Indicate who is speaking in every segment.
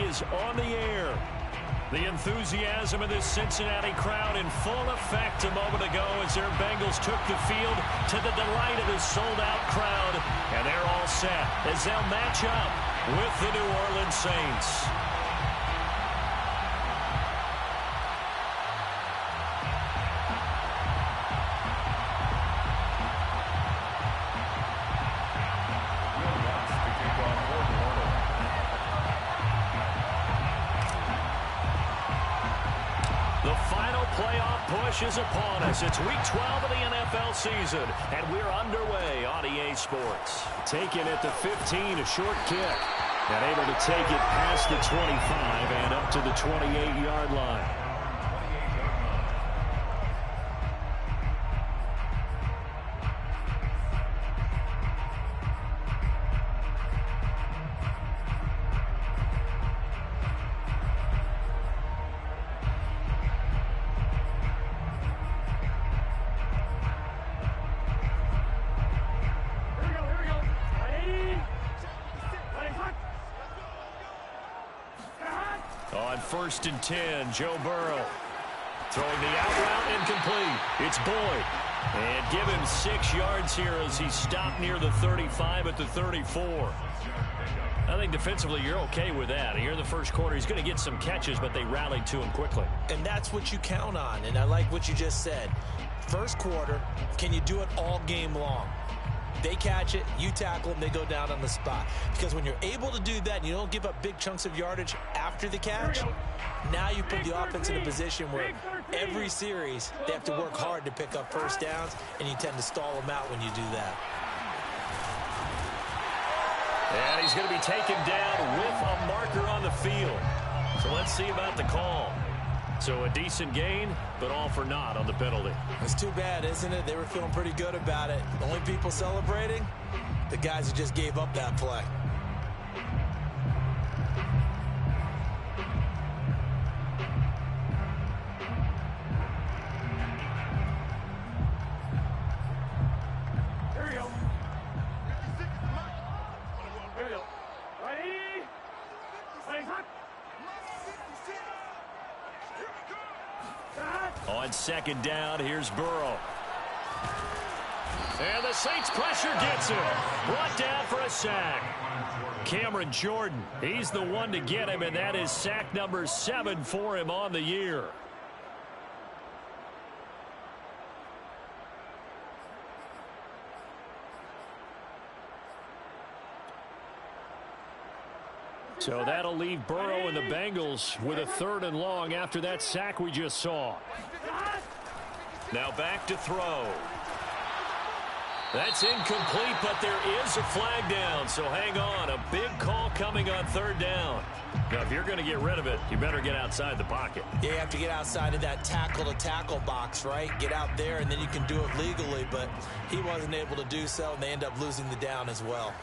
Speaker 1: is on the air. The enthusiasm of this Cincinnati crowd in full effect a moment ago as their Bengals took the field to the delight of this sold-out crowd. And they're all set as they'll match up with the New Orleans Saints. Is upon us. It's week 12 of the NFL season, and we're underway on EA Sports. Taken at the 15, a short kick, and able to take it past the 25 and up to the 28-yard line. First and 10, Joe Burrow. Throwing the out route, incomplete. It's Boyd. And give him 6 yards here as he stopped near the 35 at the 34. I think defensively you're okay with that. Here in the first quarter, he's going to get some catches, but they rallied to him quickly.
Speaker 2: And that's what you count on, and I like what you just said. First quarter, can you do it all game long? They catch it, you tackle them, they go down on the spot. Because when you're able to do that and you don't give up big chunks of yardage after the catch, now you put the offense in a position where every series they have to work hard to pick up first downs, and you tend to stall them out when you do that.
Speaker 1: And he's going to be taken down with a marker on the field. So let's see about the call. So a decent gain, but all for naught on the penalty.
Speaker 2: It's too bad, isn't it? They were feeling pretty good about it. The only people celebrating, the guys who just gave up that play.
Speaker 1: On second down, here's Burrow. And the Saints pressure gets him. Brought down for a sack. Cameron Jordan, he's the one to get him, and that is sack number 7 for him on the year. So that'll leave Burrow and the Bengals with a 3rd and long after that sack we just saw. Now back to throw. That's incomplete, but there is a flag down, so hang on. A big call coming on 3rd down. Now, if you're going to get rid of it, you better get outside the pocket.
Speaker 2: Yeah, you have to get outside of that tackle-to-tackle box, right? Get out there, and then you can do it legally, but he wasn't able to do so, and they end up losing the down as well.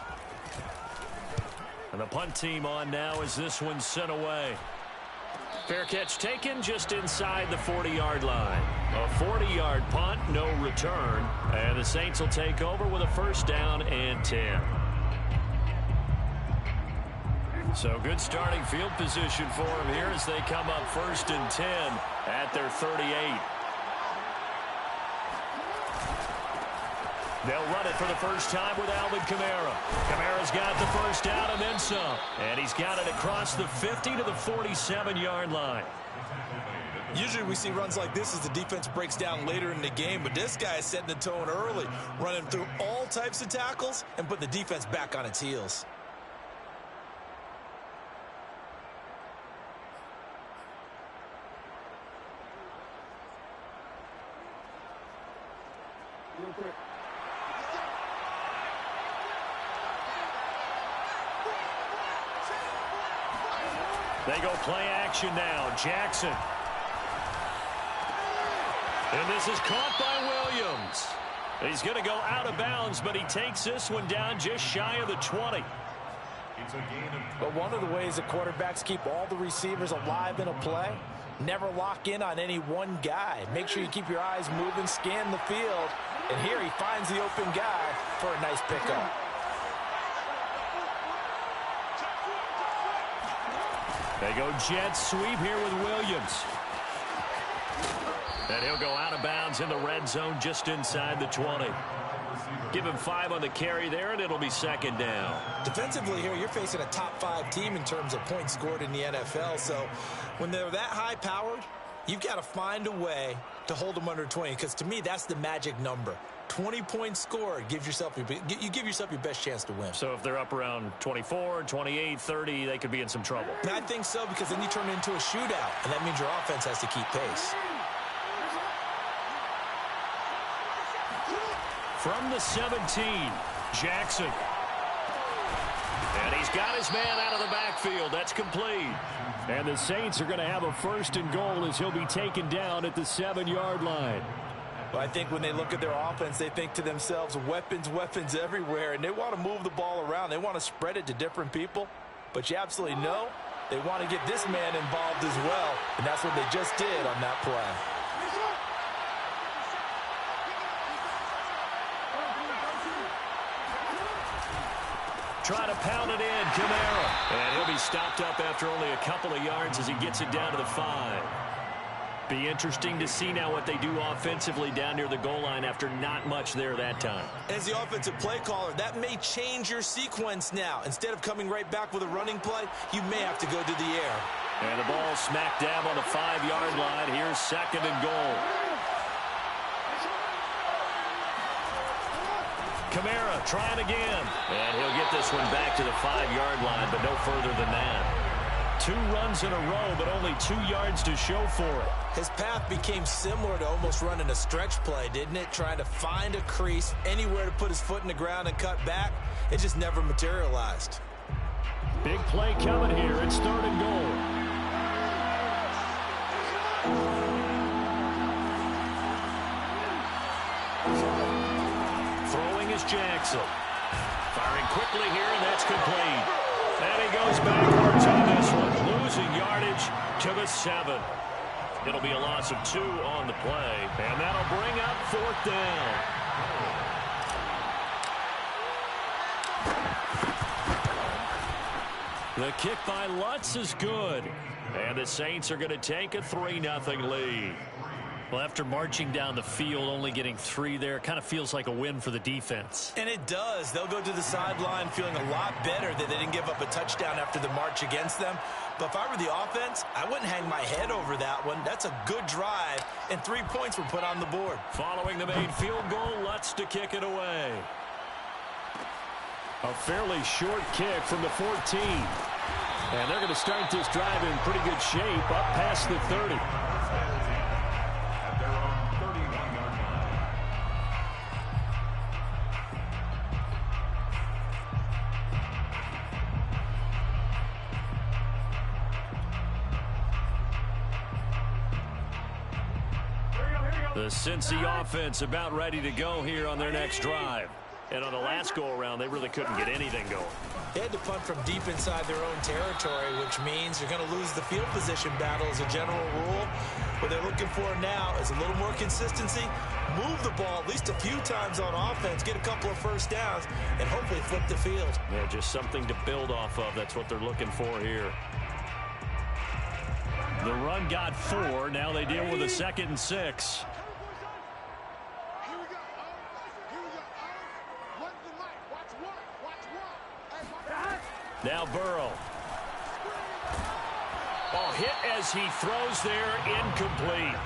Speaker 1: And the punt team on now as this one's sent away. Fair catch taken just inside the 40-yard line. A 40-yard punt, no return. And the Saints will take over with a 1st down and 10. So good starting field position for them here as they come up 1st and 10 at their 38. They'll run it for the first time with Alvin Kamara. Kamara's got the 1st down and then some. And he's got it across the 50 to the 47-yard line.
Speaker 2: Usually we see runs like this as the defense breaks down later in the game, but this guy is setting the tone early, running through all types of tackles and put the defense back on its heels.
Speaker 1: They go play action now. Jackson. And this is caught by Williams. He's going to go out of bounds, but he takes this one down just shy of the 20.
Speaker 2: But one of the ways that quarterbacks keep all the receivers alive in a play, never lock in on any one guy. Make sure you keep your eyes moving, scan the field. And here he finds the open guy for a nice pickup.
Speaker 1: They go jet sweep here with Williams. And he'll go out of bounds in the red zone just inside the 20. Give him 5 on the carry there, and it'll be second down.
Speaker 2: Defensively here, you're facing a top-5 team in terms of points scored in the NFL. So when they're that high-powered, you've got to find a way to hold them under 20. Because to me, that's the magic number. 20 points scored, you give yourself your best chance to win.
Speaker 1: So if they're up around 24, 28, 30, they could be in some trouble.
Speaker 2: And I think so, because then you turn it into a shootout, and that means your offense has to keep pace.
Speaker 1: From the 17, Jackson. And he's got his man out of the backfield. That's complete. And the Saints are going to have a 1st and goal as he'll be taken down at the 7-yard line.
Speaker 2: Well, I think when they look at their offense, they think to themselves, weapons, weapons everywhere, and they want to move the ball around. They want to spread it to different people, but you absolutely know they want to get this man involved as well, and that's what they just did on that play.
Speaker 1: Try to pound it in, Kamara. And he'll be stopped up after only a couple of yards as he gets it down to the 5. Be interesting to see now what they do offensively down near the goal line after not much there that time.
Speaker 2: As the offensive play caller, that may change your sequence now. Instead of coming right back with a running play, you may have to go to the air.
Speaker 1: And the ball smack dab on the 5-yard line. Here's 2nd and goal. Kamara trying again. And he'll get this one back to the 5-yard line, but no further than that. 2 runs in a row, but only 2 yards to show for it.
Speaker 2: His path became similar to almost running a stretch play, didn't it? Trying to find a crease, anywhere to put his foot in the ground and cut back. It just never materialized.
Speaker 1: Big play coming here. It's 3rd and goal. Throwing is Jackson. Firing quickly here, and that's complete. And he goes backwards on this one, losing yardage to the 7. It'll be a loss of 2 on the play, and that'll bring up 4th down. The kick by Lutz is good, and the Saints are going to take a 3-0 lead. Well, after marching down the field, only getting 3 there, kind of feels like a win for the defense.
Speaker 2: And it does. They'll go to the sideline feeling a lot better that they didn't give up a touchdown after the march against them. But if I were the offense, I wouldn't hang my head over that one. That's a good drive, and 3 points were put on the board.
Speaker 1: Following the main field goal, Lutz to kick it away. A fairly short kick from the 14. And they're going to start this drive in pretty good shape up past the 30. The Cincy offense about ready to go here on their next drive. And on the last go-around, they really couldn't get anything going.
Speaker 2: They had to punt from deep inside their own territory, which means you're going to lose the field position battle as a general rule. What they're looking for now is a little more consistency, move the ball at least a few times on offense, get a couple of 1st downs, and hopefully flip the field.
Speaker 1: Yeah, just something to build off of. That's what they're looking for here. The run got 4. Now they deal with a 2nd and 6. Now Burrow. Oh, hit as he throws there, incomplete.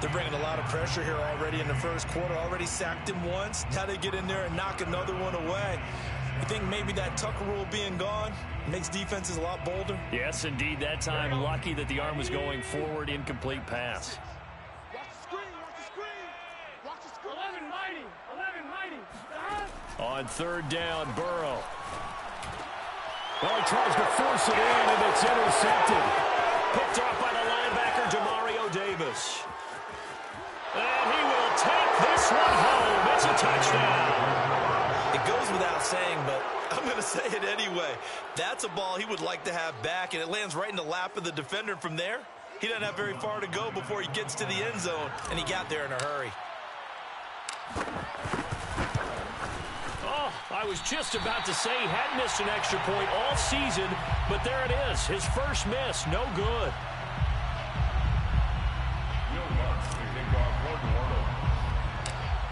Speaker 2: They're bringing a lot of pressure here already in the 1st quarter. Already sacked him once. Now they get in there and knock another one away. You think maybe that Tucker rule being gone makes defenses a lot bolder?
Speaker 1: Yes, indeed. That time, lucky that the arm was going forward, incomplete pass.
Speaker 3: Watch the screen, watch the screen. Watch the screen. 11 mighty.
Speaker 1: On 3rd down, Burrow. Well, he tries to force it in, and it's intercepted. Picked off by the linebacker, Demario Davis. And he will take this one home. It's a touchdown.
Speaker 2: It goes without saying, but I'm going to say it anyway. That's a ball he would like to have back, and it lands right in the lap of the defender from there. He doesn't have very far to go before he gets to the end zone, and he got there in a hurry.
Speaker 1: Oh, I was just about to say he hadn't missed an extra point all season, but there it is. His first miss, no good.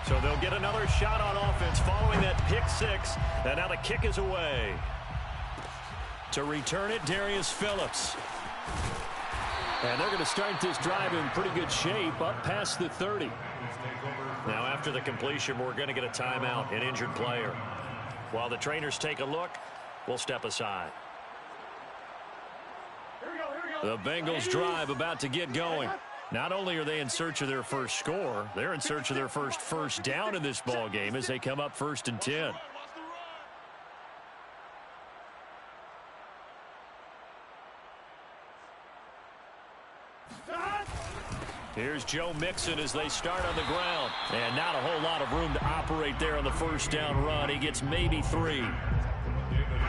Speaker 1: So they'll get another shot on offense following that pick six, and now the kick is away. To return it, Darius Phillips. And they're going to start this drive in pretty good shape, up past the 30. Now after the completion, we're going to get a timeout, an injured player. While the trainers take a look, we'll step aside. The Bengals drive about to get going. Not only are they in search of their first score, they're in search of their first down in this ball game as they come up 1st and 10. Here's Joe Mixon as they start on the ground. And not a whole lot of room to operate there on the first down run. He gets maybe 3.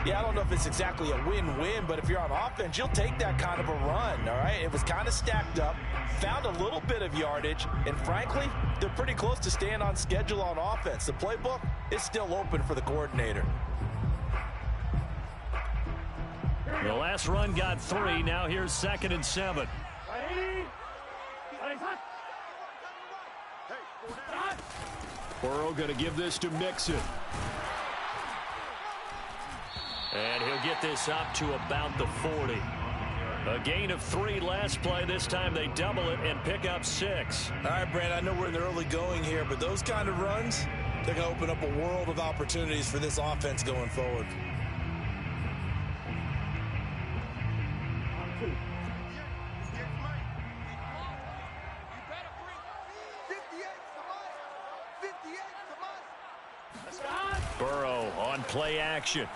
Speaker 2: Yeah, I don't know if it's exactly a win-win, but if you're on offense, you'll take that kind of a run, all right? It was kind of stacked up, found a little bit of yardage, and frankly, they're pretty close to staying on schedule on offense. The playbook is still open for the coordinator.
Speaker 1: The last run got 3. Now here's 2nd and 7. Burrow going to give this to Mixon. And he'll get this up to about the 40. A gain of 3 last play. This time they double it and pick up 6.
Speaker 2: All right, Brand, I know we're in the early going here, but those kind of runs, they're going to open up a world of opportunities for this offense going forward.
Speaker 1: Burrow on play action.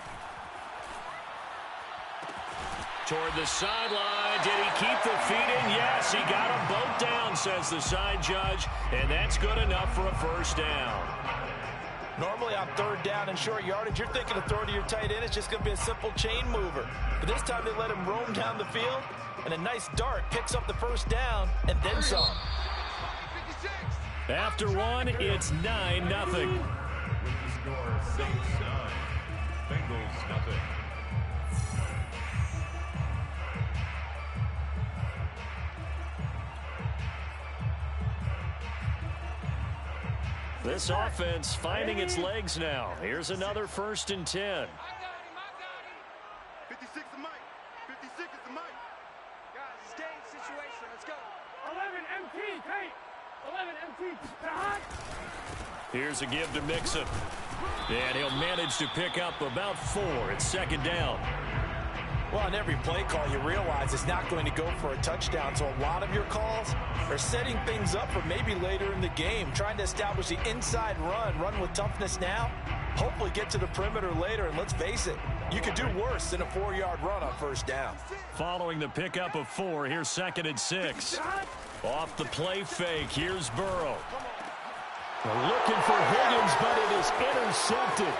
Speaker 1: Toward the sideline. Did he keep the feet in? Yes, he got them both down, says the side judge. And that's good enough for a first down.
Speaker 2: Normally on 3rd down and short yardage, you're thinking of throwing to your tight end. It's just going to be a simple chain mover. But this time they let him roam down the field. And a nice dart picks up the first down and then some.
Speaker 1: After one, it's 9-0.
Speaker 4: Saints 9, Bengals nothing.
Speaker 1: This offense finding its legs now. Here's another 1st and 10.
Speaker 3: I got him. 56 is Mike. 56 is the Mike. Guys, it's game situation. Let's go. 11 MT, Kate. 11 MT.
Speaker 1: Here's a give to Mixon. And he'll manage to pick up about 4. It's 2nd down.
Speaker 2: Well, on every play call, you realize it's not going to go for a touchdown. So a lot of your calls are setting things up for maybe later in the game, trying to establish the inside run with toughness now, hopefully get to the perimeter later. And let's face it, you could do worse than a 4-yard run on 1st down.
Speaker 1: Following the pickup of 4, here's 2nd and 6. Off the play fake, here's Burrow. Looking for Higgins, but it is intercepted.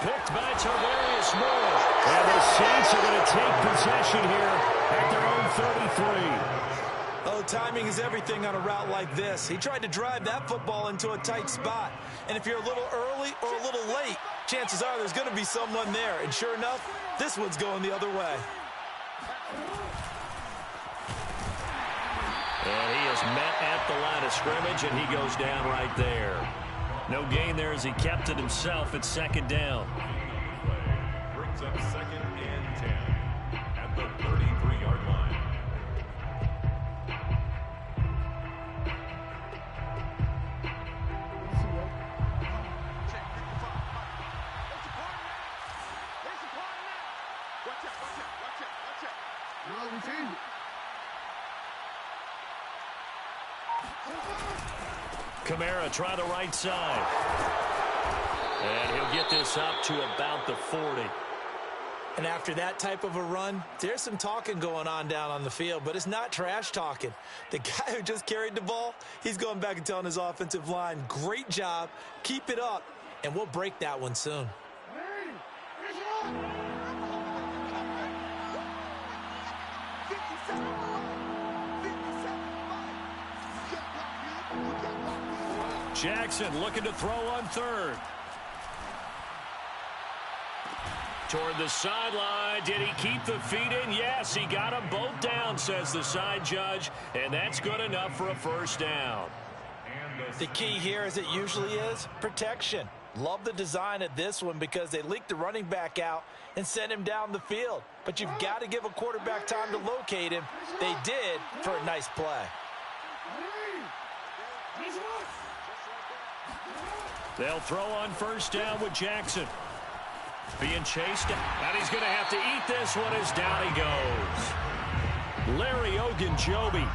Speaker 1: Picked by Tarvarius Moore. And the Saints are going to take possession here at their own 33.
Speaker 2: Oh, timing is everything on a route like this. He tried to drive that football into a tight spot. And if you're a little early or a little late, chances are there's going to be someone there. And sure enough, this one's going the other way.
Speaker 1: And he is met at the line of scrimmage, and he goes down right there. No gain there as he kept it himself at 2nd down.
Speaker 4: Brings up 2nd and 10 at the 33-yard line.
Speaker 1: Kamara try the right side. And he'll get this up to about the 40.
Speaker 2: And after that type of a run, there's some talking going on down on the field, but it's not trash talking. The guy who just carried the ball, he's going back and telling his offensive line, great job, keep it up, and we'll break that one soon.
Speaker 1: Jackson looking to throw on 3rd. Toward the sideline. Did he keep the feet in? Yes, he got them both down, says the side judge. And that's good enough for a first down.
Speaker 2: The key here, as it usually is, protection. Love the design of this one because they leaked the running back out and sent him down the field. But you've got to give a quarterback time to locate him. They did for a nice play.
Speaker 1: They'll throw on first down with Jackson. Being chased, and he's going to have to eat this one as down he goes. Larry Ogunjobi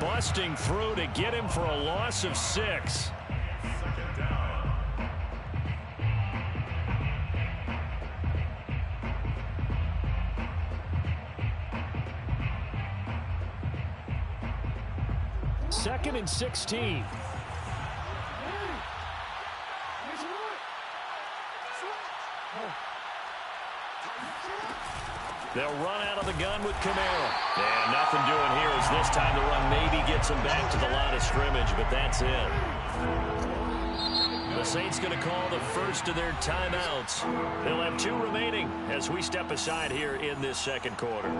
Speaker 1: busting through to get him for a loss of 6.
Speaker 4: Second down.
Speaker 1: Second and 16. They'll run out of the gun with Kamara. And nothing doing here as this time the run maybe gets them back to the line of scrimmage, but that's it. The Saints going to call the first of their timeouts. They'll have 2 remaining as we step aside here in this second quarter.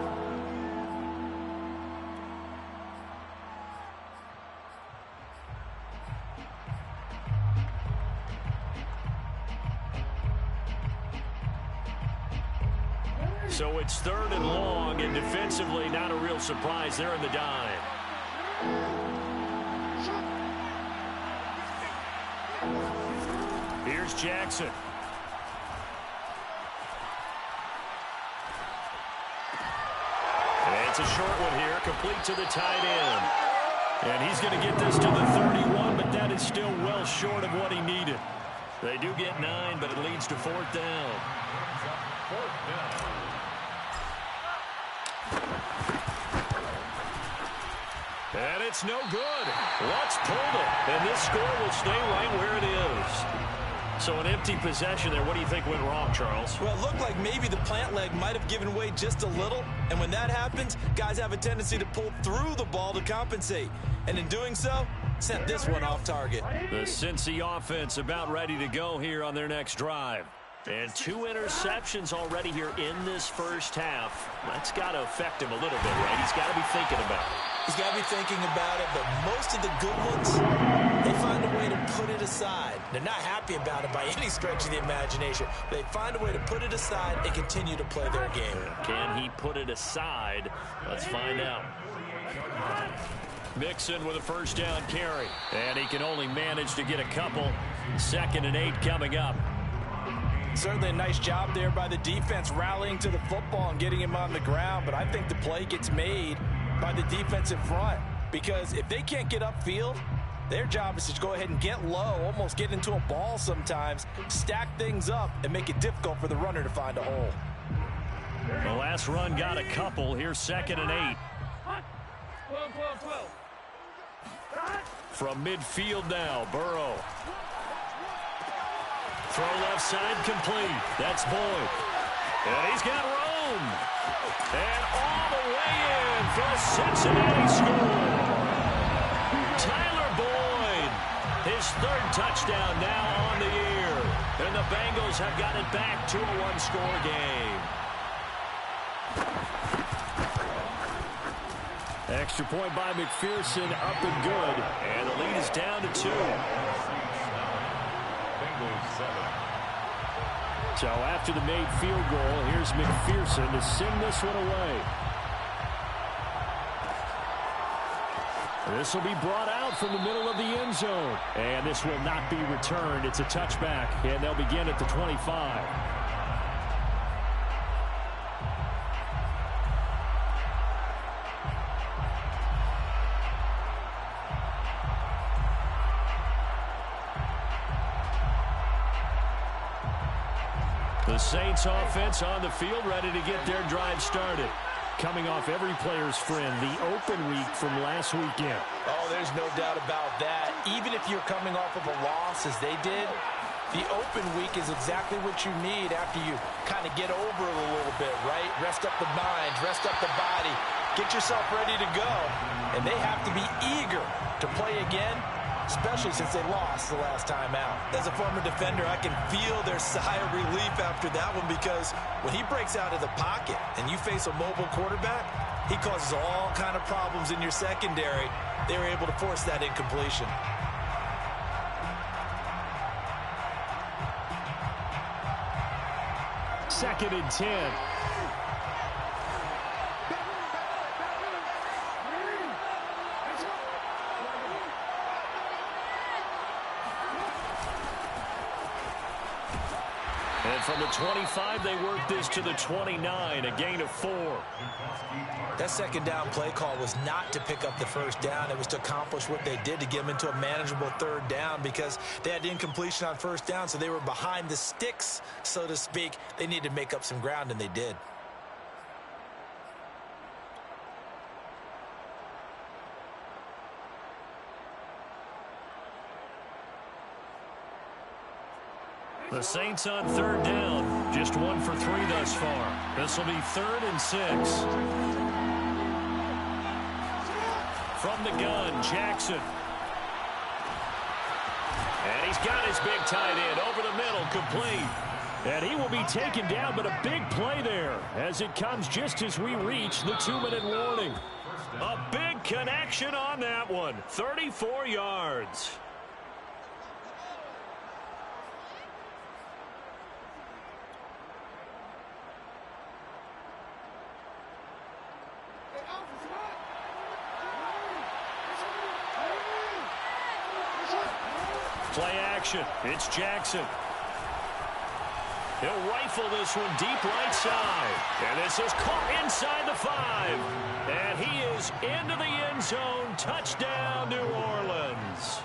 Speaker 1: So it's 3rd and long, and defensively not a real surprise. They're in the dime. Here's Jackson. And it's a short one here, complete to the tight end. And he's going to get this to the 31, but that is still well short of what he needed. They do get 9, but it leads to 4th down.
Speaker 4: 4th down.
Speaker 1: And it's no good. Lutz pulled it, and this score will stay right where it is. So an empty possession there. What do you think went wrong, Charles?
Speaker 2: Well, it looked like maybe the plant leg might have given way just a little. And when that happens, guys have a tendency to pull through the ball to compensate. And in doing so, sent this one off target.
Speaker 1: The Cincy offense about ready to go here on their next drive. And 2 interceptions already here in this first half. That's got to affect him a little bit, right? He's got to be thinking about it.
Speaker 2: He's got to be thinking about it, but most of the good ones, they find a way to put it aside. They're not happy about it by any stretch of the imagination. They find a way to put it aside and continue to play their game.
Speaker 1: Can he put it aside? Let's find out. Mixon with a first down carry. And he can only manage to get a couple. 2nd and 8 coming up.
Speaker 2: Certainly a nice job there by the defense rallying to the football and getting him on the ground, but I think the play gets made by the defensive front because if they can't get upfield, their job is to go ahead and get low, almost get into a ball sometimes, stack things up, and make it difficult for the runner to find a hole.
Speaker 1: The last run got a couple. Here's 2nd and 8.
Speaker 3: 12.
Speaker 1: From midfield now, Burrow. Throw left side complete. That's Boyd. And he's got room. And all the way in for a Cincinnati score. Tyler Boyd, his 3rd touchdown now on the year. And the Bengals have got it back to a 1-score game. Extra point by McPherson, up and good. And the lead is down to 2.
Speaker 4: Bengals 7.
Speaker 1: So after the made field goal, here's McPherson to send this one away. This will be brought out from the middle of the end zone. And this will not be returned. It's a touchback, and they'll begin at the 25. The Saints offense on the field, ready to get their drive started. Coming off every player's friend, the open week from last weekend.
Speaker 2: Oh, there's no doubt about that. Even if you're coming off of a loss as they did, the open week is exactly what you need after you kind of get over it a little bit, right? Rest up the mind, rest up the body, get yourself ready to go. And they have to be eager to play again especially since they lost the last time out. As a former defender, I can feel their sigh of relief after that one, because when he breaks out of the pocket and you face a mobile quarterback, he causes all kind of problems in your secondary. They were able to force that incompletion.
Speaker 1: Second and 10. And from the 25, they work this to the 29, a gain of 4.
Speaker 2: That second down play call was not to pick up the first down. It was to accomplish what they did, to get them into a manageable third down, because they had incompletion on first down, so they were behind the sticks, so to speak. They needed to make up some ground, and they did.
Speaker 1: The Saints on third down, just 1 for 3 thus far. This will be 3rd and 6. From the gun, Jackson. And he's got his big tight end over the middle, complete. And he will be taken down, but a big play there as it comes just as we reach the 2-minute warning. A big connection on that one, 34 yards. Play action. It's Jackson. He'll rifle this one deep right side. And this is caught inside the 5. And he is into the end zone. Touchdown, New Orleans.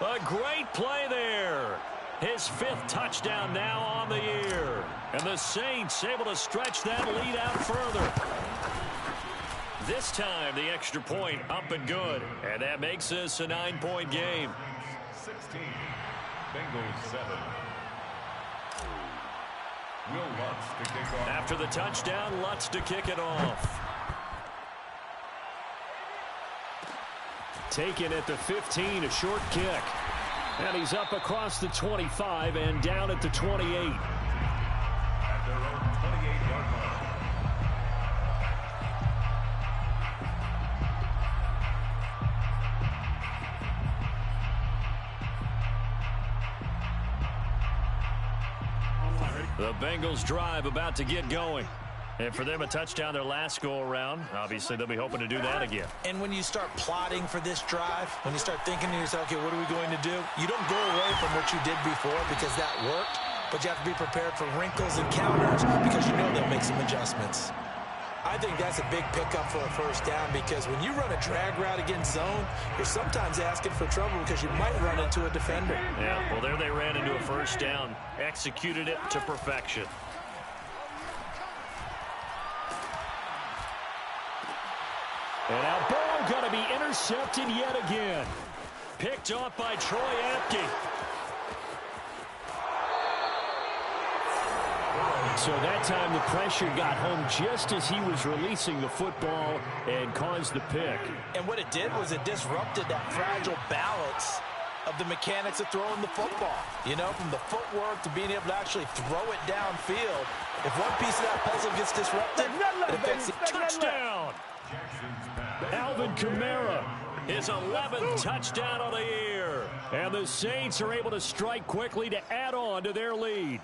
Speaker 1: A great play there. His 5th touchdown now on the year. And the Saints able to stretch that lead out further. This time, the extra point up and good. And that makes this a 9-point game.
Speaker 4: 16. Bengals 7. Will Lutz to kick off.
Speaker 1: After the touchdown, Lutz to kick it off. Taken at the 15, a short kick. And he's up across the 25 and down at the 28.
Speaker 4: At their own 28-yard line.
Speaker 1: The Bengals drive about to get going. And for them, a touchdown their last go-around. Obviously, they'll be hoping to do that again.
Speaker 2: And when you start plotting for this drive, when you start thinking to yourself, okay, what are we going to do? You don't go away from what you did before because that worked, but you have to be prepared for wrinkles and counters because you know they'll make some adjustments. I think that's a big pickup for a first down, because when you run a drag route against zone, you're sometimes asking for trouble because you might run into a defender.
Speaker 1: Yeah, well, there they ran into a first down, executed it to perfection. And now ball going to be intercepted yet again. Picked off by Troy Apke. So that time the pressure got home just as he was releasing the football and caused the pick.
Speaker 2: And what it did was it disrupted that fragile balance of the mechanics of throwing the football. You know, from the footwork to being able to actually throw it downfield. If one piece of that puzzle gets disrupted, it affects the
Speaker 1: touchdown. Alvin Kamara, his 11th touchdown of the year. And the Saints are able to strike quickly to add on to their lead.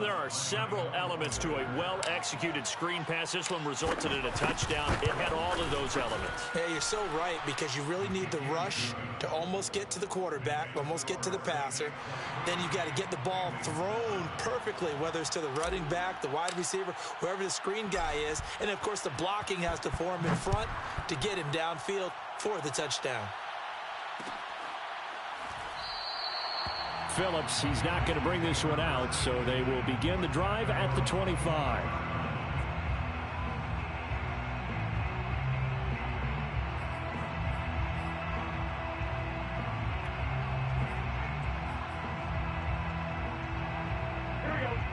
Speaker 1: There are several elements to a well-executed screen pass. This one resulted in a touchdown. It had all of those elements.
Speaker 2: Yeah, you're so right, because you really need the rush to almost get to the quarterback, almost get to the passer. Then you've got to get the ball thrown perfectly, whether it's to the running back, the wide receiver, whoever the screen guy is. And, of course, the blocking has to form in front to get him downfield for the touchdown.
Speaker 1: Phillips, he's not going to bring this one out, so they will begin the drive at the 25.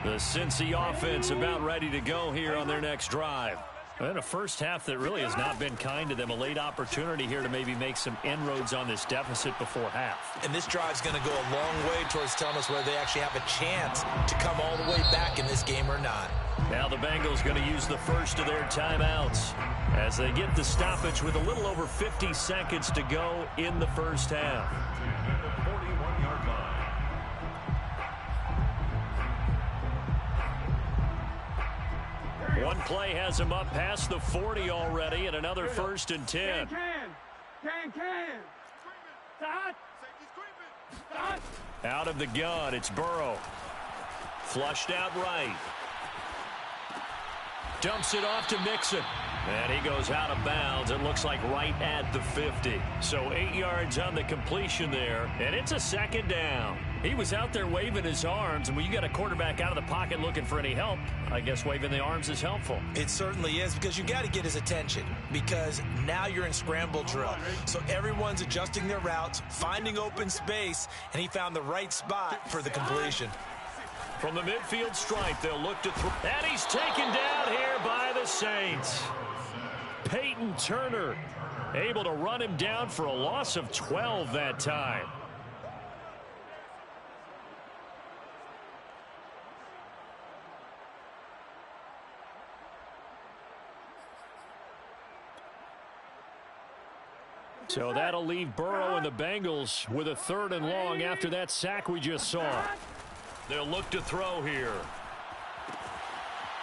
Speaker 1: The Cincy offense about ready to go here on their next drive. And a first half that really has not been kind to them. A late opportunity here to maybe make some inroads on this deficit before half.
Speaker 2: And this drive's going to go a long way towards telling us whether they actually have a chance to come all the way back in this game or not.
Speaker 1: Now the Bengals going to use the first of their timeouts as they get the stoppage with a little over 50 seconds to go in the first half.
Speaker 4: At the 41-yard line.
Speaker 1: One play has him up past the 40 already, and another 1st and 10.
Speaker 3: Can. Start. Start.
Speaker 1: Out of the gun, it's Burrow. Flushed out right. Dumps it off to Mixon. And he goes out of bounds. It looks like right at the 50. So 8 yards on the completion there. And it's a 2nd down. He was out there waving his arms. And when you got a quarterback out of the pocket looking for any help, I guess waving the arms is helpful.
Speaker 2: It certainly is, because you got to get his attention, because now you're in scramble drill. So everyone's adjusting their routes, finding open space, and he found the right spot for the completion.
Speaker 1: From the midfield stripe, they'll look to throw. And he's taken down here by the Saints. Peyton Turner able to run him down for a loss of 12 that time. So that'll leave Burrow and the Bengals with a 3rd and long after that sack we just saw. They'll look to throw here.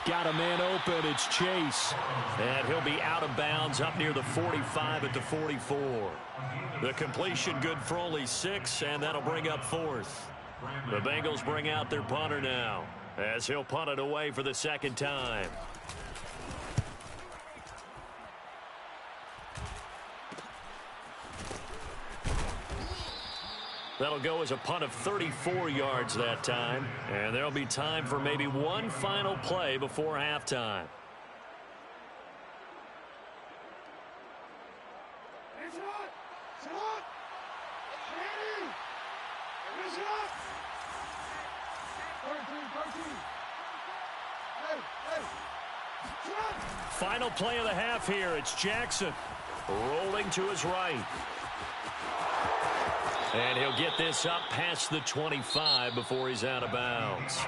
Speaker 1: Got a man open. It's Chase. And he'll be out of bounds up near the 45 at the 44. The completion good for only 6, and that'll bring up 4th. The Bengals bring out their punter now as he'll punt it away for the 2nd time. That'll go as a punt of 34 yards that time. And there'll be time for maybe one final play before halftime. Final play of the half here. It's Jackson rolling to his right. And he'll get this up past the 25 before he's out of bounds.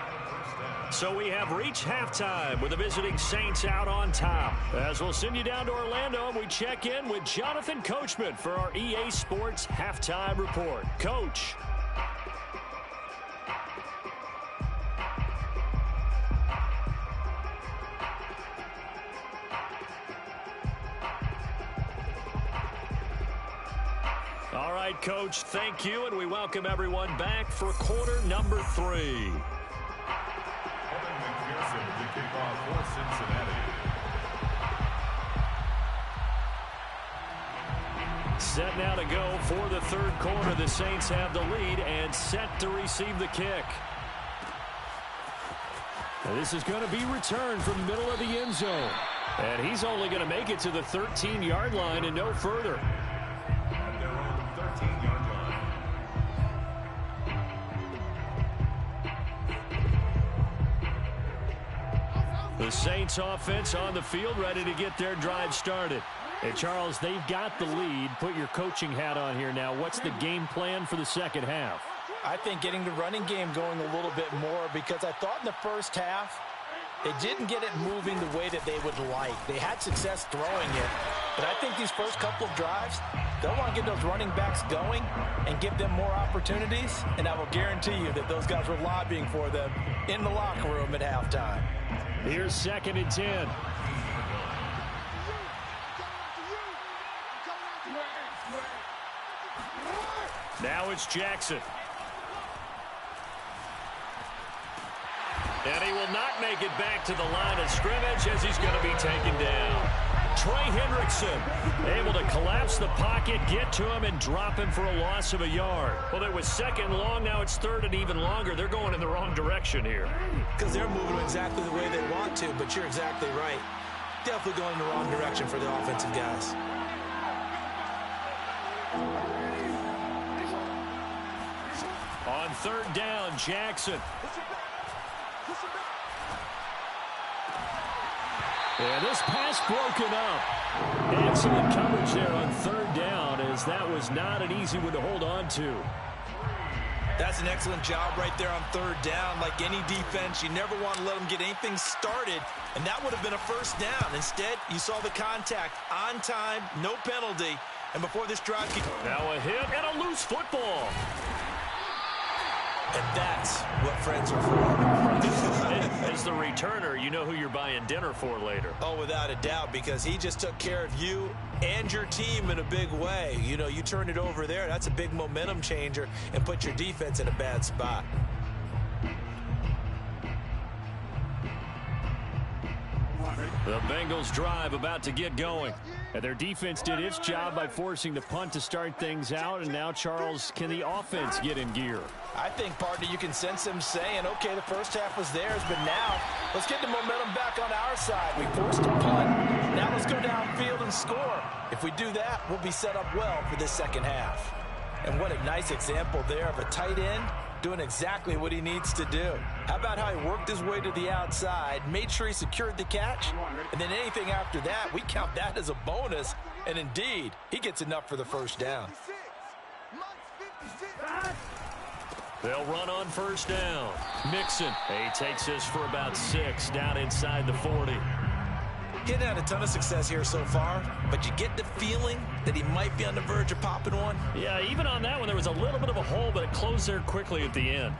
Speaker 1: So we have reached halftime with the visiting Saints out on top. As we'll send you down to Orlando, and we check in with Jonathan Coachman for our EA Sports Halftime Report. Coach. All right, Coach, thank you, and we welcome everyone back for quarter number 3.
Speaker 4: Evan McPherson to kick off for Cincinnati.
Speaker 1: Set now to go for the 3rd quarter. The Saints have the lead and set to receive the kick. And this is going to be returned from the middle of the end zone. And he's only going to make it to the 13-yard line and no further.
Speaker 4: At their own 13-yard line.
Speaker 1: The Saints offense on the field, ready to get their drive started. Hey, Charles, they've got the lead. Put your coaching hat on here now. What's the game plan for the second half?
Speaker 2: I think getting the running game going a little bit more, because I thought in the first half they didn't get it moving the way that they would like. They had success throwing it, but I think these first couple of drives, they'll want to get those running backs going and give them more opportunities, and I will guarantee you that those guys were lobbying for them in the locker room at halftime.
Speaker 1: Here's 2nd and 10. Now it's Jackson. And he will not make it back to the line of scrimmage as he's going to be taken down. Trey Hendrickson able to collapse the pocket, get to him, and drop him for a loss of a yard. Well, there was 2nd and long. Now it's 3rd and even longer. They're going in the wrong direction here.
Speaker 2: Because they're moving exactly the way they want to, but you're exactly right. Definitely going in the wrong direction for the offensive guys.
Speaker 1: On 3rd down, Jackson. And this pass broken up. Excellent coverage there on third down, as that was not an easy one to hold on to.
Speaker 2: That's an excellent job right there on third down. Like any defense, you never want to let them get anything started, and that would have been a first down. Instead, you saw the contact on time, no penalty, and before this drive could...
Speaker 1: Now a hit and a loose football.
Speaker 2: And that's what friends are for.
Speaker 1: As the returner, you know who you're buying dinner for later.
Speaker 2: Oh, without a doubt, because he just took care of you and your team in a big way. You know, you turned it over there. That's a big momentum changer and put your defense in a bad spot.
Speaker 1: The Bengals drive about to get going. And their defense did its job by forcing the punt to start things out. And now, Charles, can the offense get in gear?
Speaker 2: I think, partner, you can sense them saying, okay, the first half was theirs, but now let's get the momentum back on our side. We forced a punt. Now let's go downfield and score. If we do that, we'll be set up well for this second half. And what a nice example there of a tight end doing exactly what he needs to do. How about how he worked his way to the outside, made sure he secured the catch, and then anything after that, we count that as a bonus. And indeed, he gets enough for the first down.
Speaker 1: They'll run on first down. Mixon. He takes this for about 6 down inside the 40.
Speaker 2: He hadn't had a ton of success here so far, but you get the feeling that he might be on the verge of popping one.
Speaker 1: Yeah, even on that one, there was a little bit of a hole, but it closed there quickly at the end.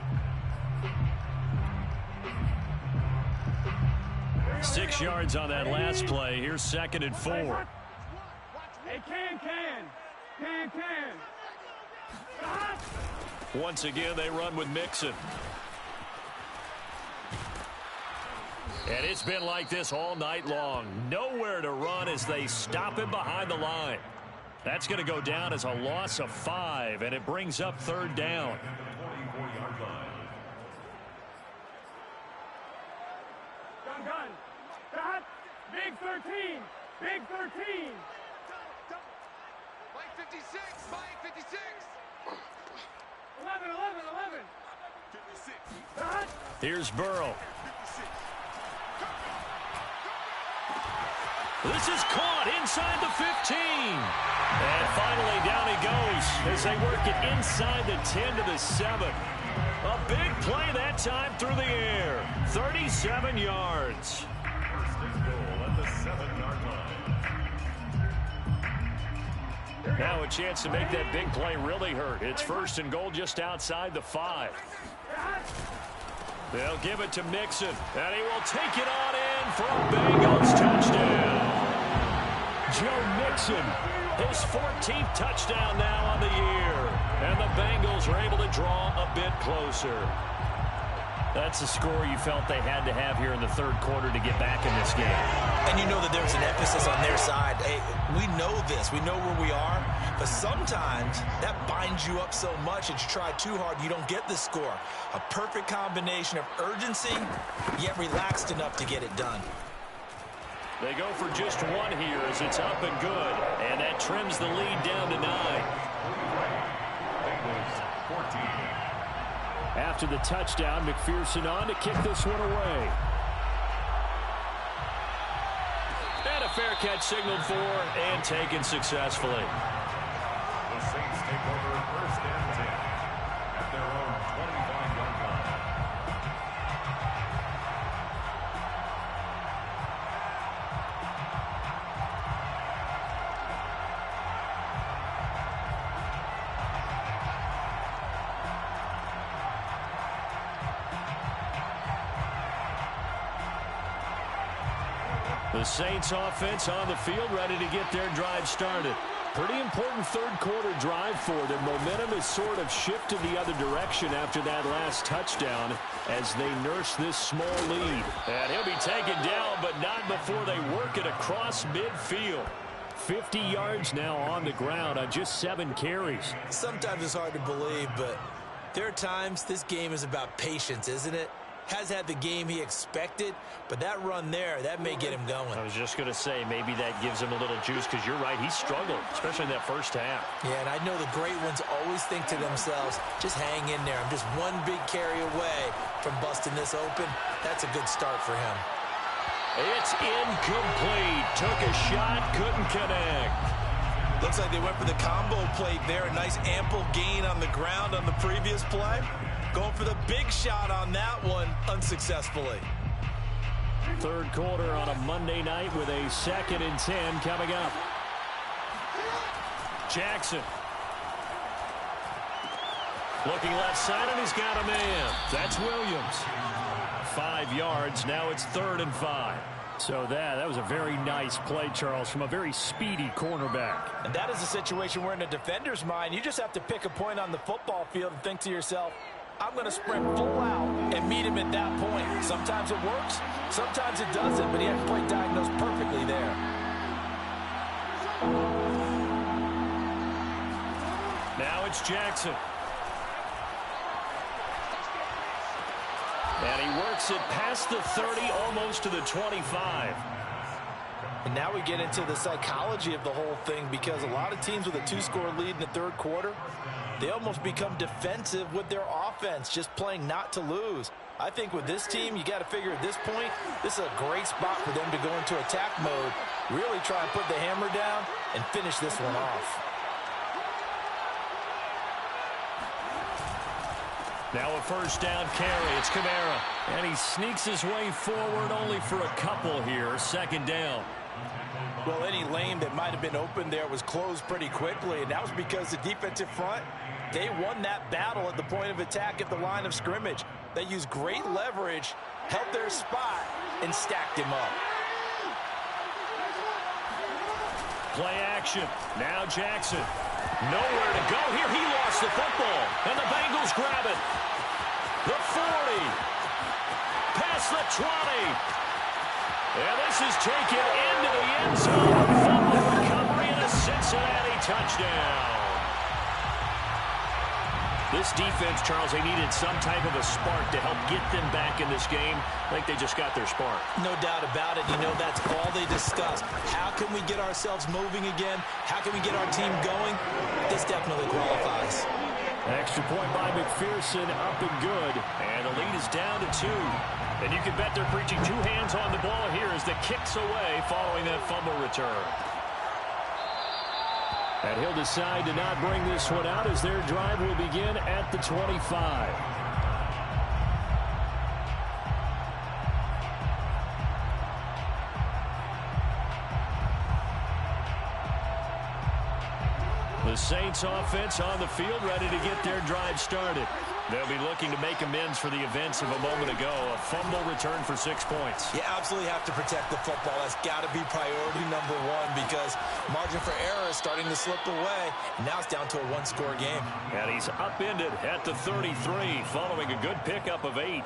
Speaker 1: 6 yards on that last play. Here's 2nd and 4.
Speaker 3: Hey, can.
Speaker 1: Once again, they run with Mixon. And it's been like this all night long. Nowhere to run as they stop him behind the line. That's going to go down as a loss of 5, and it brings up 3rd down.
Speaker 3: Gun. Stop. Big 13. Big 13. Mike 56. Mike 56. 11. 56. Stop.
Speaker 1: Here's Burrow. This is caught inside the 15. And finally down he goes as they work it inside the 10 to the 7. A big play that time through the air. 37 yards.
Speaker 4: First and goal at the 7-yard line.
Speaker 1: Now a chance to make that big play really hurt. It's 1st and goal just outside the 5. They'll give it to Mixon, and he will take it on in for a Bengals touchdown. Joe Mixon, his 14th touchdown now on the year. And the Bengals are able to draw a bit closer. That's the score you felt they had to have here in the 3rd quarter to get back in this game.
Speaker 2: And you know that there's an emphasis on their side. Hey, we know this. We know where we are. But sometimes that binds you up so much that you try too hard, you don't get the score. A perfect combination of urgency, yet relaxed enough to get it done.
Speaker 1: They go for just 1 here as it's up and good. And that trims the lead down to 9. After the touchdown, McPherson on to kick this one away. And a fair catch signaled for and taken successfully.
Speaker 4: The Saints take over 1st and 10 at their own 25-yard line.
Speaker 1: The Saints offense on the field, ready to get their drive started. Pretty important 3rd quarter drive for them. Momentum has sort of shifted the other direction after that last touchdown as they nurse this small lead. And he'll be taken down, but not before they work it across midfield. 50 yards now on the ground on just 7 carries.
Speaker 2: Sometimes it's hard to believe, but there are times this game is about patience, isn't it? Has had the game he expected, but that run there, that may get him going.
Speaker 1: I was just going to say, maybe that gives him a little juice, because you're right, he struggled, especially in that first half.
Speaker 2: Yeah, and I know the great ones always think to themselves, just hang in there. I'm just one big carry away from busting this open. That's a good start for him.
Speaker 1: It's incomplete. Took a shot, couldn't connect.
Speaker 2: Looks like they went for the combo plate there. A nice ample gain on the ground on the previous play. Going for the big shot on that one unsuccessfully.
Speaker 1: Third quarter on a Monday night with a 2nd and 10 coming up. Jackson. Looking left side, and he's got a man. That's Williams. 5 yards. Now it's 3rd and 5. So that was a very nice play, Charles, from a very speedy cornerback.
Speaker 2: And that is a situation where in a defender's mind, you just have to pick a point on the football field and think to yourself, I'm going to sprint full out and meet him at that point. Sometimes it works, sometimes it doesn't, but he had to play diagnosed perfectly there.
Speaker 1: Now it's Jackson. And he works it past the 30, almost to the 25.
Speaker 2: And now we get into the psychology of the whole thing, because a lot of teams with a 2-score lead in the third quarter, they almost become defensive with their offense, just playing not to lose. I think with this team, you got to figure at this point, this is a great spot for them to go into attack mode, really try and put the hammer down and finish this one off.
Speaker 1: Now a first down carry. It's Kamara. And he sneaks his way forward only for a couple here. 2nd down.
Speaker 2: Well, any lane that might have been open there was closed pretty quickly, and that was because the defensive front, they won that battle at the point of attack at the line of scrimmage. They used great leverage, held their spot, and stacked him up.
Speaker 1: Play action. Now Jackson. Nowhere to go here. He lost the football, and the Bengals grab it. The 40. Past the 20. And this is taken into the end zone. Fumble recovery and a Cincinnati touchdown. This defense, Charles, they needed some type of a spark to help get them back in this game. I think they just got their spark. No doubt about it. You know, that's all they discussed. How can we get ourselves moving again? How can we get our team going? This definitely qualifies. Extra point by McPherson, up and good. And the lead is down to 2. And you can bet they're preaching 2 hands on the ball here as the kick's away following that fumble return. And he'll decide to not bring this one out as their drive will begin at the 25. The Saints offense on the field, ready to get their drive started. They'll be looking to make amends for the events of a moment ago. A fumble return for 6 points.
Speaker 2: You absolutely have to protect the football. That's got to be priority number 1, because margin for error is starting to slip away. Now it's down to a 1-score game.
Speaker 1: And he's upended at the 33 following a good pickup of 8.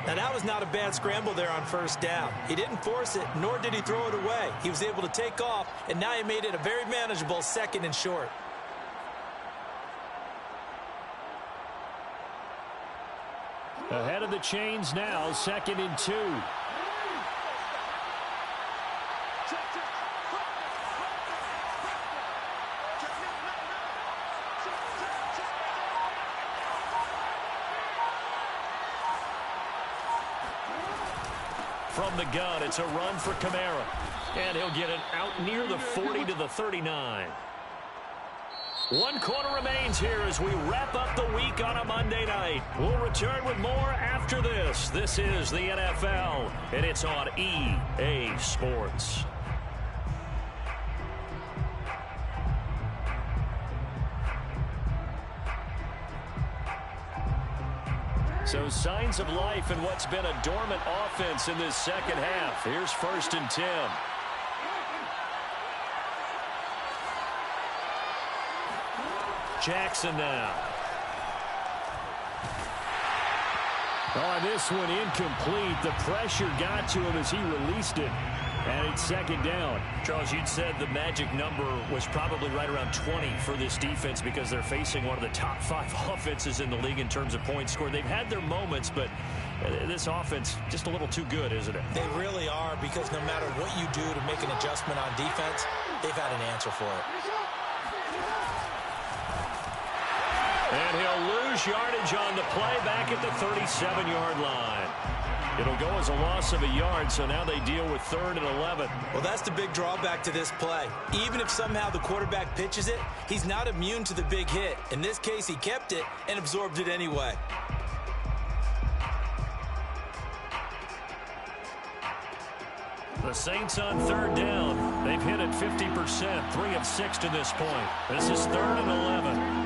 Speaker 2: Now, that was not a bad scramble there on first down. He didn't force it, nor did he throw it away. He was able to take off, and now he made it a very manageable 2nd and short.
Speaker 1: Ahead of the chains now, 2nd and 2. From the gun, it's a run for Kamara. And he'll get it out near the 40 to the 39. 1 quarter remains here as we wrap up the week on a Monday night. We'll return with more after this. This is the NFL, and it's on EA Sports. So signs of life in what's been a dormant offense in this second half. Here's 1st and 10. Jackson now. On this one, incomplete. The pressure got to him as he released it. And it's 2nd down. Charles, you'd said the magic number was probably right around 20 for this defense because they're facing one of the top 5 offenses in the league in terms of points scored. They've had their moments, but this offense just a little too good, isn't it?
Speaker 2: They really are, because no matter what you do to make an adjustment on defense, they've had an answer for it.
Speaker 1: And he'll lose yardage on the play back at the 37-yard line. It'll go as a loss of a yard, so now they deal with 3rd and 11.
Speaker 2: Well, that's the big drawback to this play. Even if somehow the quarterback pitches it, he's not immune to the big hit. In this case, he kept it and absorbed it anyway.
Speaker 1: The Saints on 3rd down. They've hit it 50%, 3 of 6 to this point. This is 3rd and 11.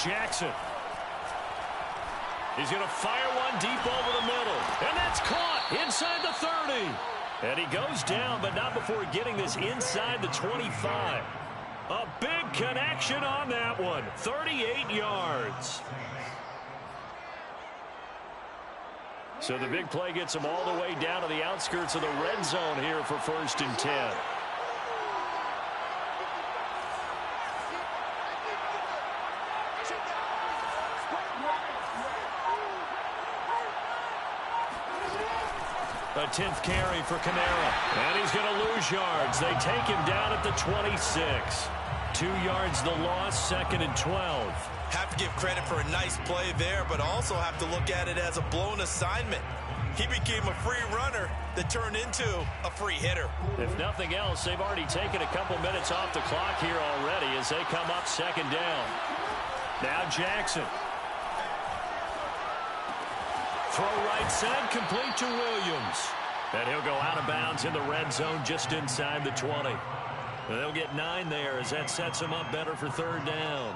Speaker 1: Jackson. He's going to fire one deep over the middle. And that's caught inside the 30. And he goes down, but not before getting this inside the 25. A big connection on that one. 38 yards. So the big play gets him all the way down to the outskirts of the red zone here for 1st and 10. A 10th carry for Kamara. And he's going to lose yards. They take him down at the 26. 2 yards the loss, 2nd and 12.
Speaker 2: Have to give credit for a nice play there, but also have to look at it as a blown assignment. He became a free runner that turned into a free hitter.
Speaker 1: If nothing else, they've already taken a couple minutes off the clock here already as they come up 2nd down. Now Jackson. Throw right side, complete to Williams. And he'll go out of bounds in the red zone just inside the 20. They'll get 9 there as that sets them up better for 3rd down.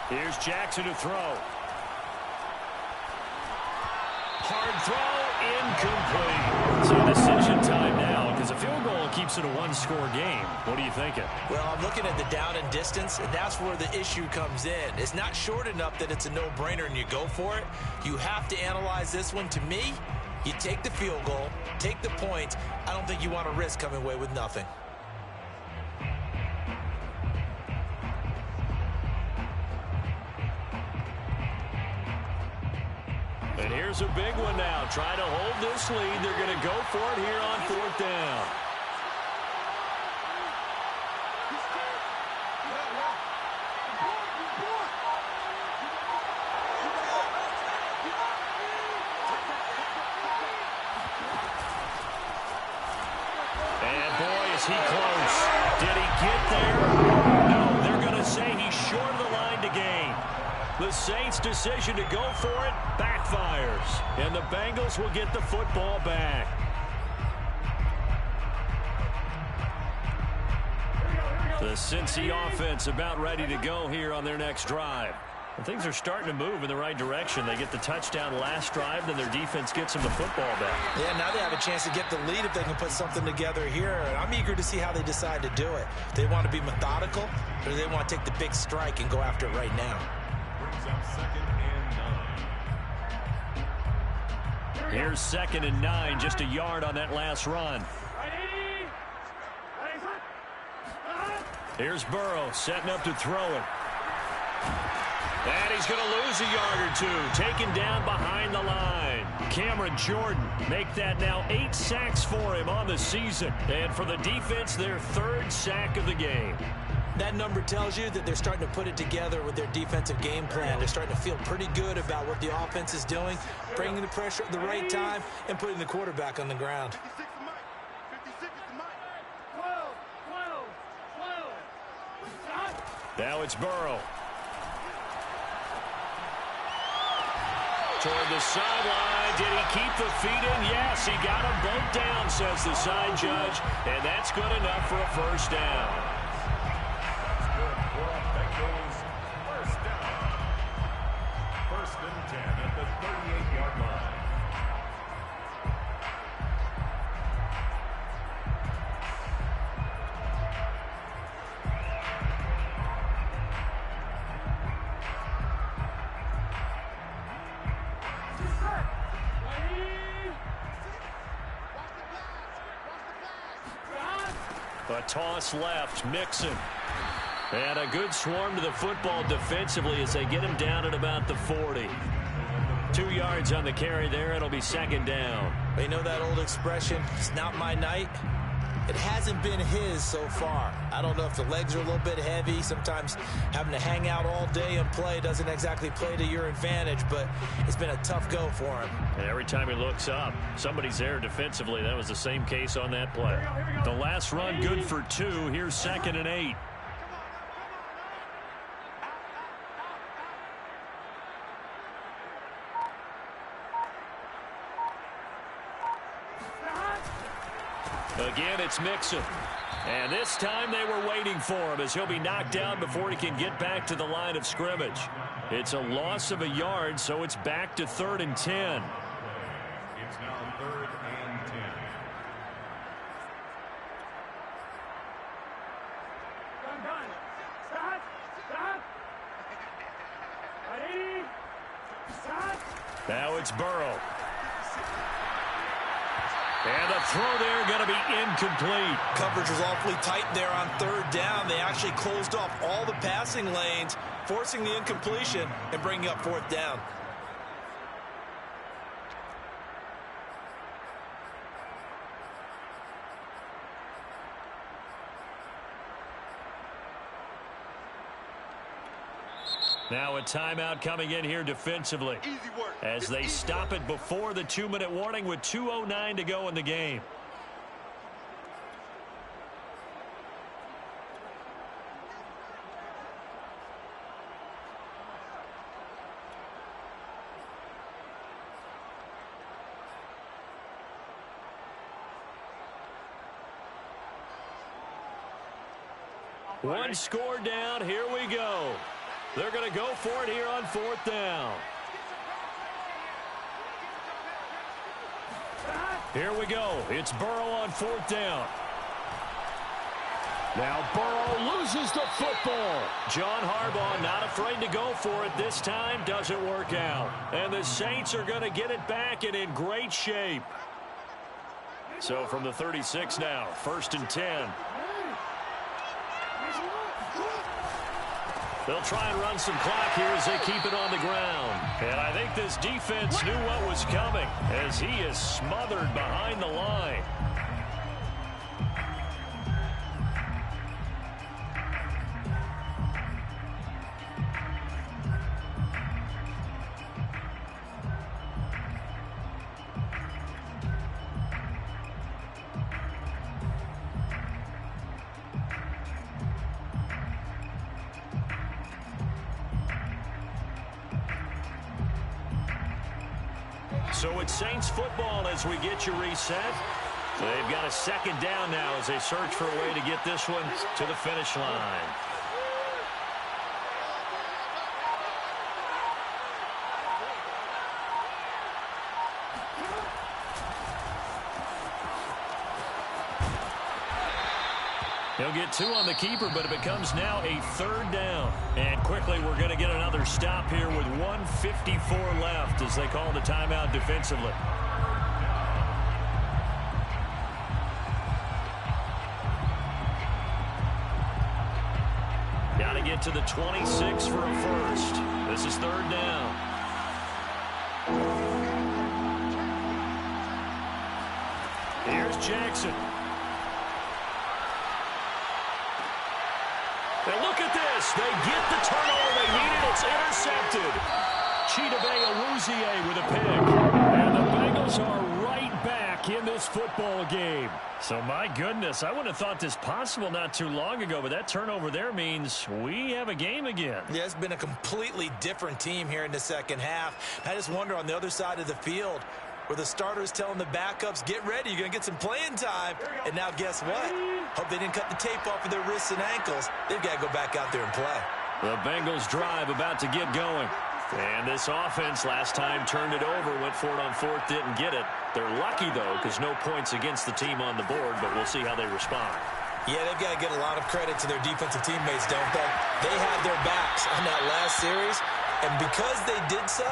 Speaker 1: Here's Jackson to throw. Hard throw, incomplete. So decision time now because a field goal keeps it a 1-score game. What are you thinking?
Speaker 2: Well, I'm looking at the down and distance, and that's where the issue comes in. It's not short enough that it's a no-brainer and you go for it. You have to analyze this one. To me, you take the field goal, take the points. I don't think you want to risk coming away with nothing.
Speaker 1: And here's a big one now. Trying to hold this lead. They're going to go for it here on 4th down. And boy, is he close. Did he get there? No, they're going to say he's short of the line to gain. The Saints' decision to go for it backfires, and the Bengals will get the football back. The Cincy offense about ready to go here on their next drive. And things are starting to move in the right direction. They get the touchdown last drive, then their defense gets them the football back.
Speaker 2: Yeah, now they have a chance to get the lead if they can put something together here. I'm eager to see how they decide to do it. They want to be methodical, or they want to take the big strike and go after it right now.
Speaker 4: Brings up 2nd and 9.
Speaker 1: Here's 2nd and 9, just a yard on that last run. Here's Burrow setting up to throw it. And he's going to lose a yard or 2, taken down behind the line. Cameron Jordan make that now 8 sacks for him on the season. And for the defense, their 3rd sack of the game.
Speaker 2: That number tells you that they're starting to put it together with their defensive game plan. They're starting to feel pretty good about what the offense is doing, bringing the pressure at the right time, and putting the quarterback on the ground.
Speaker 3: 56 is Mike. 56 is Mike. 12, 12, 12.
Speaker 1: Now it's Burrow. Toward the sideline. Did he keep the feet in? Yes, he got them both down, says the side judge. And that's good enough for a 1st down.
Speaker 4: Bengals, 1st down. 1st and 10 at the 38-yard line.
Speaker 1: A toss left, Mixon. And a good swarm to the football defensively as they get him down at about the 40. 2 yards on the carry there. It'll be second down.
Speaker 2: You know that old expression, it's not my night? It hasn't been his so far. I don't know if the legs are a little bit heavy. Sometimes having to hang out all day and play doesn't exactly play to your advantage, but it's been a tough go for him.
Speaker 1: And every time he looks up, somebody's there defensively. That was the same case on that play. The last run good for 2. Here's 2nd and 8. Again, it's Mixon. And this time they were waiting for him as he'll be knocked down before he can get back to the line of scrimmage. It's a loss of a yard, so it's back to 3rd and 10.
Speaker 4: It's now 3rd and 10.
Speaker 3: Done. Stop. Ready. Stop.
Speaker 1: Now it's Burrow. And the throw there going to be incomplete.
Speaker 2: Coverage was awfully tight there on 3rd down. They actually closed off all the passing lanes, forcing the incompletion and bringing up 4th down.
Speaker 1: Now a timeout coming in here defensively as they stop it before the 2-minute warning with 2:09 to go in the game. One score down. Here we go. They're going to go for it here on 4th down. Here we go. It's Burrow on 4th down. Now Burrow loses the football. John Harbaugh not afraid to go for it this time. Doesn't work out. And the Saints are going to get it back and in great shape. So from the 36 now, 1st and 10. They'll try and run some clock here as they keep it on the ground. And I think this defense knew what was coming as he is smothered behind the line. So it's Saints football as we get you reset. They've got a 2nd down now as they search for a way to get this one to the finish line. He'll get 2 on the keeper, but it becomes now a 3rd down. And quickly we're going to get another stop here with 1:54 left as they call the timeout defensively. Got to get to the 26 for a first. This is 3rd down. Here's Jackson. And look at this. They get the turnover they needed. It's intercepted. Chidobe Awuzie with a pick. And the Bengals are right back in this football game. So, my goodness, I wouldn't have thought this possible not too long ago, but that turnover there means we have a game again.
Speaker 2: Yeah, it's been a completely different team here in the 2nd half. I just wonder on the other side of the field, where the starters telling the backups, get ready, you're going to get some playing time. And now guess what? Hope they didn't cut the tape off of their wrists and ankles. They've got to go back out there and play.
Speaker 1: The Bengals drive about to get going. And this offense last time turned it over, went for it on 4th, didn't get it. They're lucky, though, because no points against the team on the board, but we'll see how they respond.
Speaker 2: Yeah, they've got to get a lot of credit to their defensive teammates, don't they? They had their backs on that last series, and because they did so,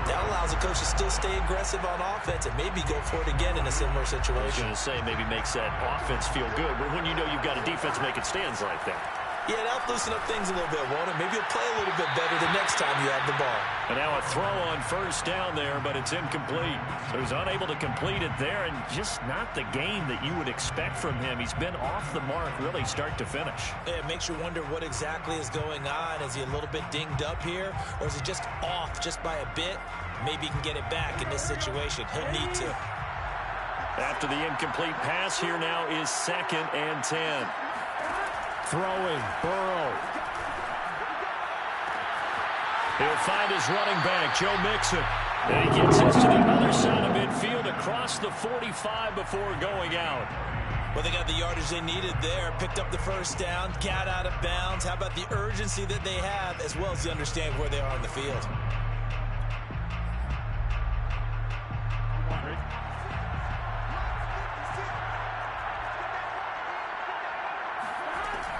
Speaker 2: That allows the coach to still stay aggressive on offense and maybe go for it again in a similar situation.
Speaker 1: I was going to say maybe makes that offense feel good, but when you know you've got a defense making stands like that.
Speaker 2: Yeah, that'll loosen up things a little bit, won't it? Maybe you'll play a little bit better the next time you have the ball.
Speaker 1: And now a throw on first down there, but it's incomplete. So he's unable to complete it there, and just not the game that you would expect from him. He's been off the mark really start to finish.
Speaker 2: Yeah, it makes you wonder what exactly is going on. Is he a little bit dinged up here, or is he just off just by a bit? Maybe he can get it back in this situation. He'll need to.
Speaker 1: After the incomplete pass, here now is 2nd and 10. Throwing, Burrow. He'll find his running back, Joe Mixon. And he gets us to the other side of midfield across the 45 before going out.
Speaker 2: Well, they got the yardage they needed there. Picked up the first down, got out of bounds. How about the urgency that they have, as well as the understand where they are on the field?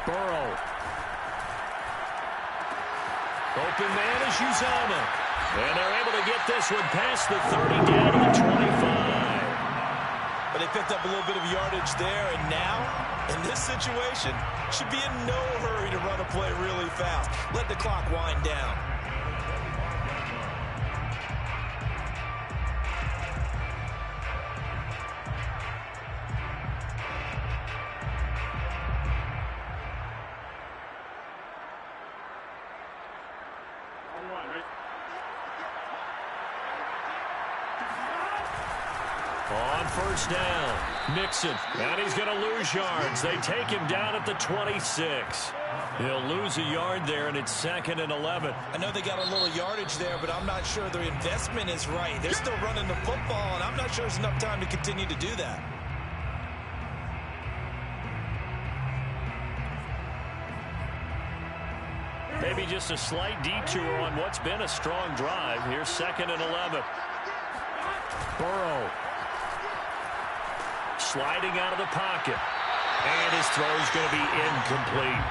Speaker 1: Burrow. Open man is Uzomah. And they're able to get this one past the 30 down to the 25.
Speaker 2: But they picked up a little bit of yardage there, and now, in this situation, should be in no hurry to run a play really fast. Let the clock wind down.
Speaker 1: On first down, Mixon, and he's going to lose yards. They take him down at the 26. He'll lose a yard there, and it's 2nd and 11.
Speaker 2: I know they got a little yardage there, but I'm not sure their investment is right. They're still running the football, and I'm not sure there's enough time to continue to do that.
Speaker 1: Maybe just a slight detour on what's been a strong drive. Here's 2nd and 11. Burrow. Sliding out of the pocket. And his throw is going to be incomplete.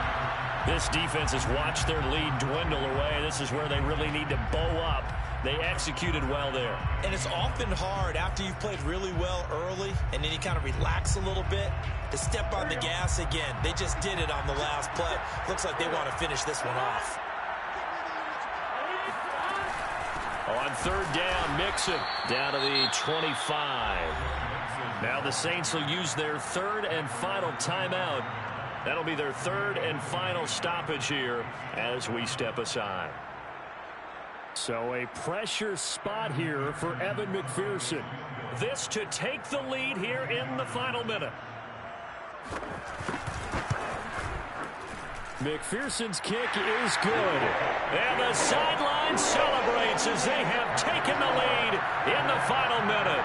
Speaker 1: This defense has watched their lead dwindle away. This is where they really need to bow up. They executed well there.
Speaker 2: And it's often hard after you've played really well early and then you kind of relax a little bit to step on the gas again. They just did it on the last play. Looks like they want to finish this one off.
Speaker 1: On third down, Mixon down to the 25. Now the Saints will use their third and final timeout. That'll be their third and final stoppage here as we step aside. So a pressure spot here for Evan McPherson. This to take the lead here in the final minute. McPherson's kick is good. And the sideline celebrates as they have taken the lead in the final minute.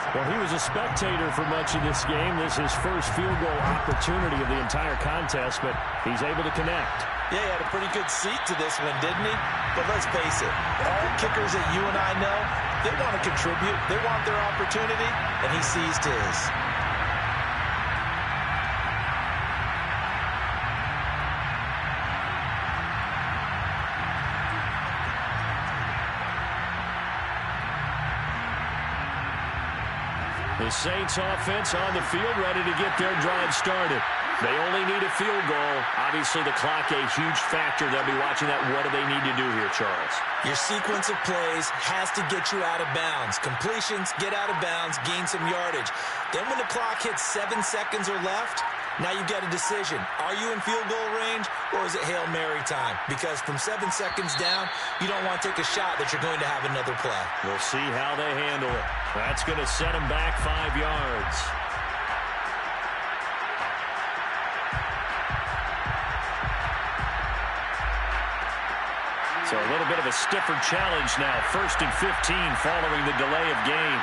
Speaker 1: Well, he was a spectator for much of this game. This is his first field goal opportunity of the entire contest, but he's able to connect.
Speaker 2: Yeah, he had a pretty good seat to this one, didn't he? But let's face it, all kickers that you and I know, they want to contribute. They want their opportunity, and he seized his.
Speaker 1: The Saints offense on the field ready to get their drive started. They only need a field goal. Obviously, the clock a huge factor. They'll be watching that. What do they need to do here, Charles?
Speaker 2: Your sequence of plays has to get you out of bounds. Completions, get out of bounds, gain some yardage. Then when the clock hits 7 seconds or left, now you've got a decision. Are you in field goal range, or is it Hail Mary time? Because from 7 seconds down, you don't want to take a shot that you're going to have another play.
Speaker 1: We'll see how they handle it. That's going to set them back 5 yards. So a little bit of a stiffer challenge now. 1st and 15 following the delay of game.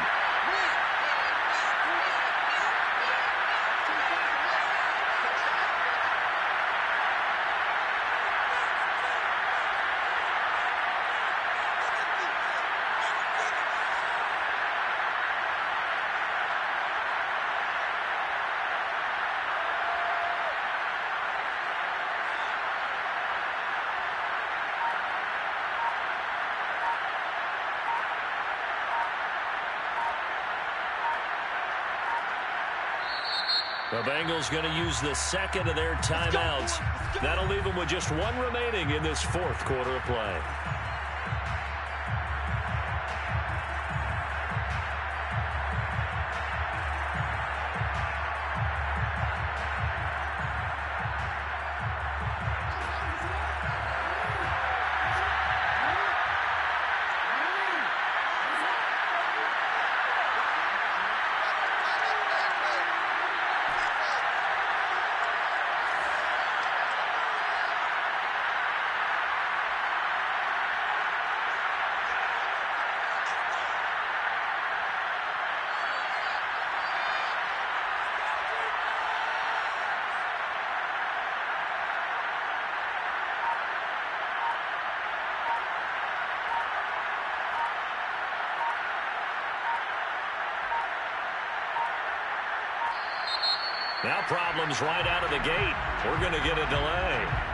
Speaker 1: The Bengals going to use the second of their timeouts. That'll leave them with just one remaining in this fourth quarter of play. Now problems right out of the gate. We're going to get a delay.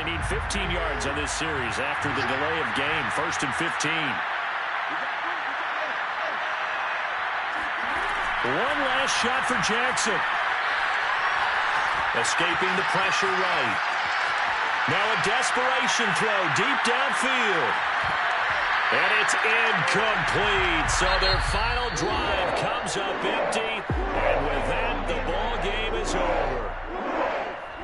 Speaker 1: they need 15 yards on this series after the delay of game. 1st and 15. One last shot for Jackson. Escaping the pressure right. Now a desperation throw deep downfield. And it's incomplete. So their final drive comes up empty. And with that, the ball game is over.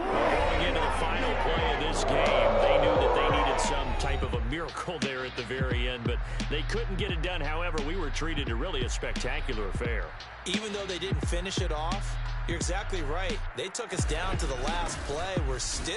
Speaker 1: Going into the final play of this game, they knew that they needed some type of a miracle there at the very end, but they couldn't get it done. However, we were treated to really a spectacular affair.
Speaker 2: Even though they didn't finish it off, you're exactly right. They took us down to the last play. We're still